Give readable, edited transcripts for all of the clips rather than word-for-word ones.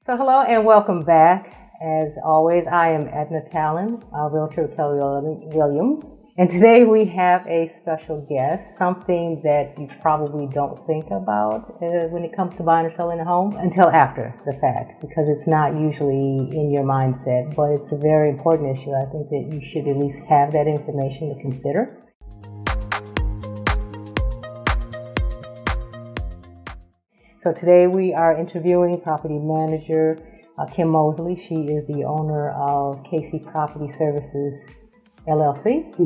So hello and welcome back. As always, I am Edna Talon, Realtor Kelly Williams. And today we have a special guest, something that you probably don't think about when it comes to buying or selling a home until after the fact, because it's not usually in your mindset, but it's a very important issue. I think that you should at least have that information to consider. So today we are interviewing property manager Kim Mosley. She is the owner of KC Property Services LLC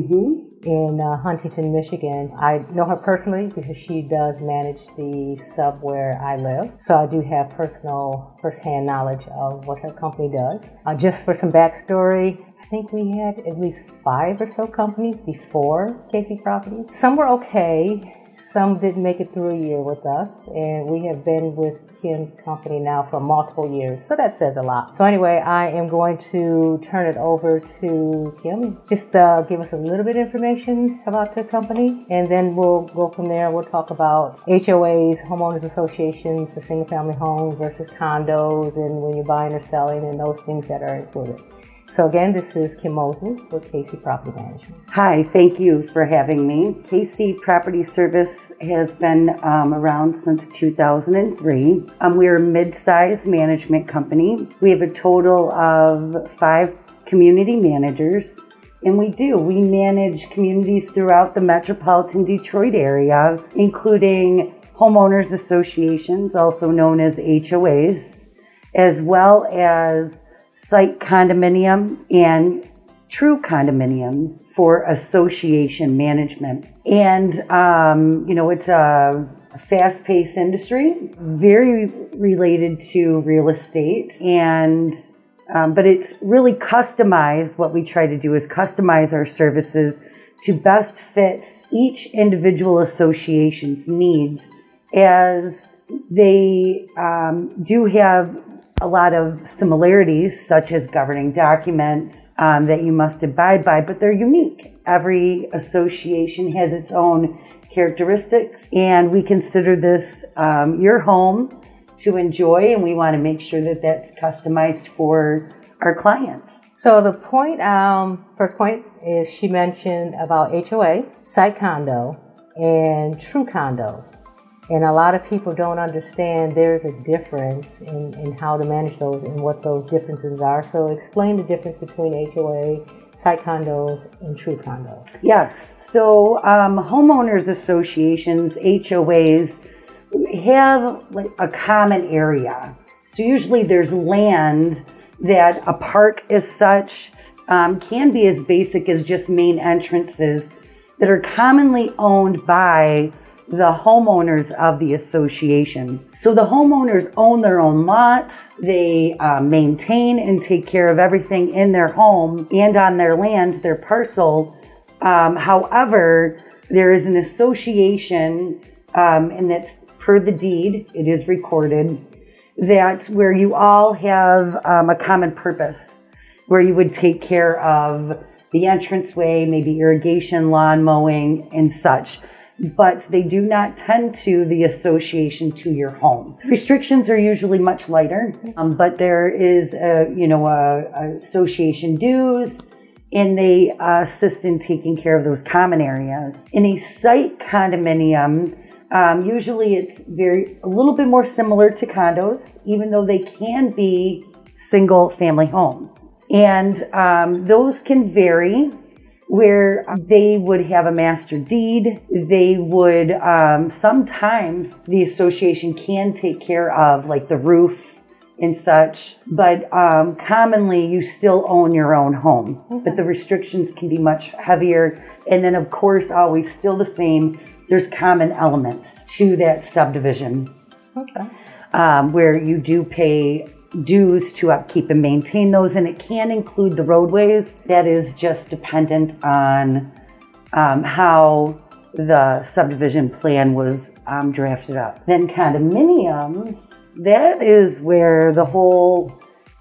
in Huntington, Michigan. I know her personally because she does manage the sub where I live. So I do have first-hand knowledge of what her company does. Just for some backstory, I think we had at least 5 or so companies before KC Properties. Some were okay. Some didn't make it through a year with us, and we have been with Kim's company now for multiple years, so that says a lot. So anyway, I am going to turn it over to Kim. Just give us a little bit of information about the company, and then we'll go from there. We'll talk about HOAs, homeowners associations for single-family homes versus condos, and when you're buying or selling, and those things that are included. So again, this is Kim Mosley with KC Property Management. Hi, thank you for having me. KC Property Service has been around since 2003. We're a mid-sized management company. We have a total of 5 community managers, and we manage communities throughout the metropolitan Detroit area, including homeowners associations, also known as HOAs, as well as site condominiums and true condominiums for association management. And, it's a fast-paced industry, very related to real estate. And, but it's really customized. What we try to do is customize our services to best fit each individual association's needs, as they do have a lot of similarities, such as governing documents that you must abide by, but they're unique. Every association has its own characteristics, and we consider this your home to enjoy, and we want to make sure that that's customized for our clients. So the first point is she mentioned about HOA, site condo, and true condos. And a lot of people don't understand there's a difference in how to manage those and what those differences are. So explain the difference between HOA, site condos, and true condos. Yes. So homeowners associations, HOAs, have like a common area. So usually there's land that a park as such can be as basic as just main entrances that are commonly owned by the homeowners of the association. So the homeowners own their own lot. They maintain and take care of everything in their home and on their land, their parcel. However, there is an association, and that's per the deed, it is recorded, that's where you all have a common purpose, where you would take care of the entranceway, maybe irrigation, lawn mowing, and such. But they do not tend to the association to your home. Restrictions are usually much lighter, but there is association dues, and they assist in taking care of those common areas. In a site condominium, usually it's a little bit more similar to condos, even though they can be single family homes. And those can vary, where they would have a master deed. They would, sometimes the association can take care of like the roof and such, but commonly you still own your own home. Okay. But the restrictions can be much heavier. And then of course, always still the same, there's common elements to that subdivision. Okay. Where you do pay dues to upkeep and maintain those, and it can include the roadways. That is just dependent on how the subdivision plan was drafted up. Then condominiums, that is where the whole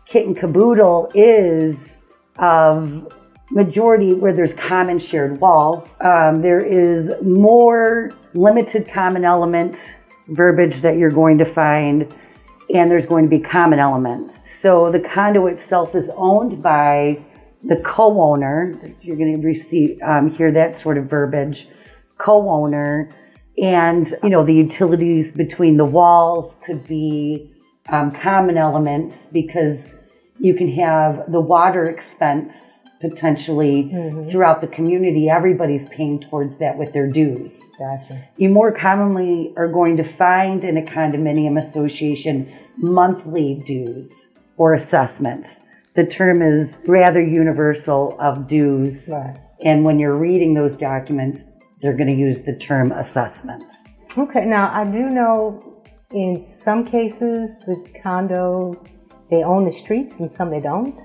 kit and caboodle is of majority, where there's common shared walls. There is more limited common element verbiage that you're going to find and there's going to be common elements. So the condo itself is owned by the co-owner. You're going to hear that sort of verbiage, co-owner, and the utilities between the walls could be common elements, because you can have the water expense potentially throughout the community. Everybody's paying towards that with their dues. Gotcha. You more commonly are going to find in a condominium association monthly dues or assessments. The term is rather universal of dues. Right. And when you're reading those documents, they're going to use the term assessments. Okay, now I do know in some cases the condos, they own the streets and some they don't?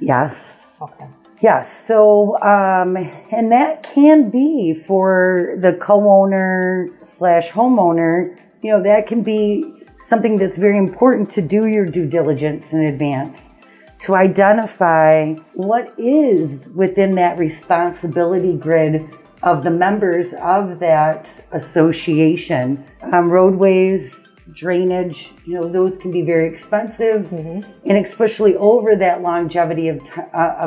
Yes. Okay. Yes, so, and that can be for the co-owner / homeowner, that can be something that's very important to do your due diligence in advance, to identify what is within that responsibility grid of the members of that association. Roadways, drainage, those can be very expensive, and especially over that longevity of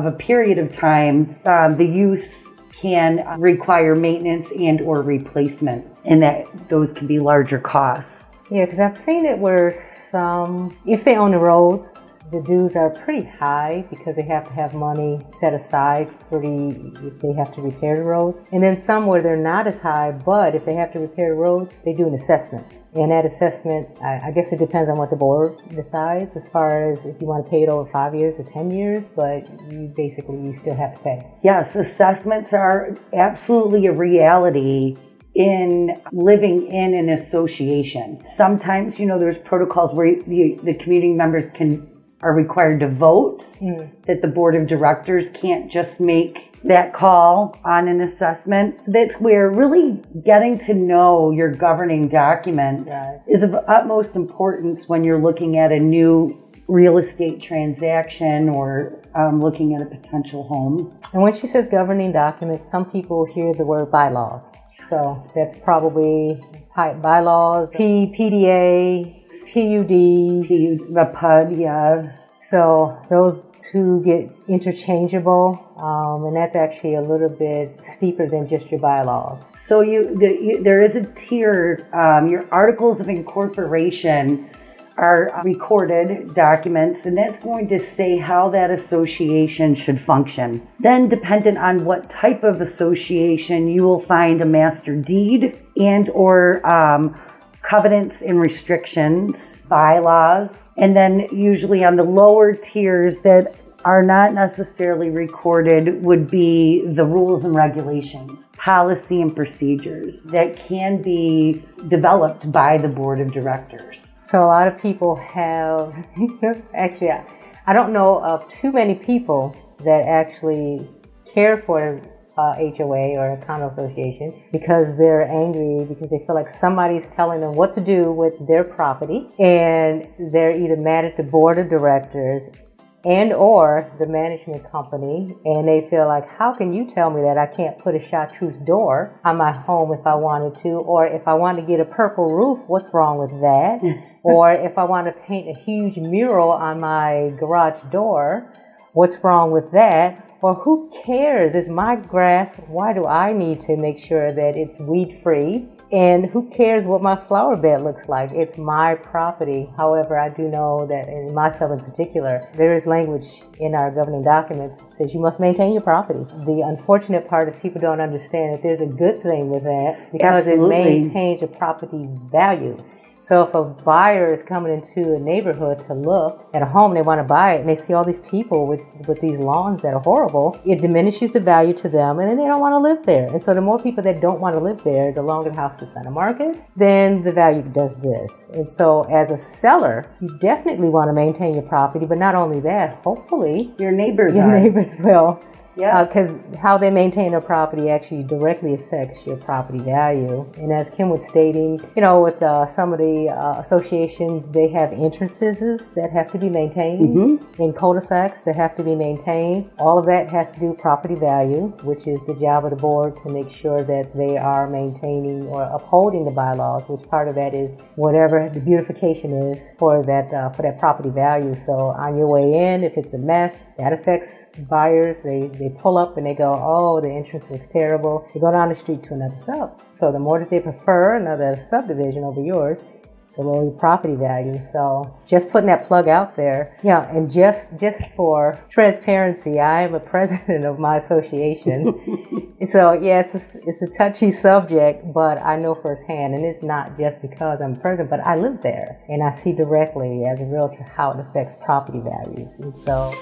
a period of time, the use can require maintenance and or replacement, and those can be larger costs. Yeah, because I've seen it where if they own the roads, the dues are pretty high because they have to have money set aside if they have to repair the roads. And then some where they're not as high, but if they have to repair the roads, they do an assessment. And that assessment, I guess it depends on what the board decides as far as if you want to pay it over 5 years or 10 years, but you still have to pay. Yes, assessments are absolutely a reality in living in an association. Sometimes, there's protocols where the community members are required to vote, that the board of directors can't just make that call on an assessment. So that's where really getting to know your governing documents is of utmost importance when you're looking at a new real estate transaction or looking at a potential home. And when she says governing documents, some people hear the word bylaws. So that's probably bylaws, PDA, PUD. The PUD, yeah. So those two get interchangeable, and that's actually a little bit steeper than just your bylaws. So there is a tier. Your articles of incorporation are recorded documents, and that's going to say how that association should function. Then, dependent on what type of association, you will find a master deed and or covenants and restrictions, bylaws, and then usually on the lower tiers that are not necessarily recorded would be the rules and regulations, policy and procedures that can be developed by the board of directors. So a lot of people have, actually, I don't know of too many people that actually care for HOA or a condo association because they're angry because they feel like somebody's telling them what to do with their property, and they're either mad at the board of directors and or the management company, and they feel like, how can you tell me that I can't put a chartreuse door on my home if I wanted to, or if I want to get a purple roof, what's wrong with that? Or if I want to paint a huge mural on my garage door, what's wrong with that? Or who cares? It's my grass. Why do I need to make sure that it's weed free? And who cares what my flower bed looks like? It's my property. However, I do know that in myself in particular, there is language in our governing documents that says you must maintain your property. The unfortunate part is people don't understand that there's a good thing with that because Absolutely. It maintains your property value. So if a buyer is coming into a neighborhood to look at a home, they want to buy it, and they see all these people with these lawns that are horrible, it diminishes the value to them, and then they don't want to live there. And so the more people that don't want to live there, the longer the house sits on the market, then the value does this. And so as a seller, you definitely want to maintain your property, but not only that, hopefully Your neighbors will. Yes. Because how they maintain their property actually directly affects your property value. And as Kim was stating, with some of the associations, they have entrances that have to be maintained, in cul-de-sacs that have to be maintained. All of that has to do with property value, which is the job of the board to make sure that they are maintaining or upholding the bylaws, which part of that is whatever the beautification is for that property value. So on your way in, if it's a mess, that affects buyers. They pull up and they go, oh, the entrance looks terrible. They go down the street to another sub. So the more that they prefer another subdivision over yours, the lower your property value. So just putting that plug out there. Yeah, and just for transparency, I am a president of my association. So yes, it's a touchy subject, but I know firsthand, and it's not just because I'm president, but I live there and I see directly as a realtor how it affects property values. And so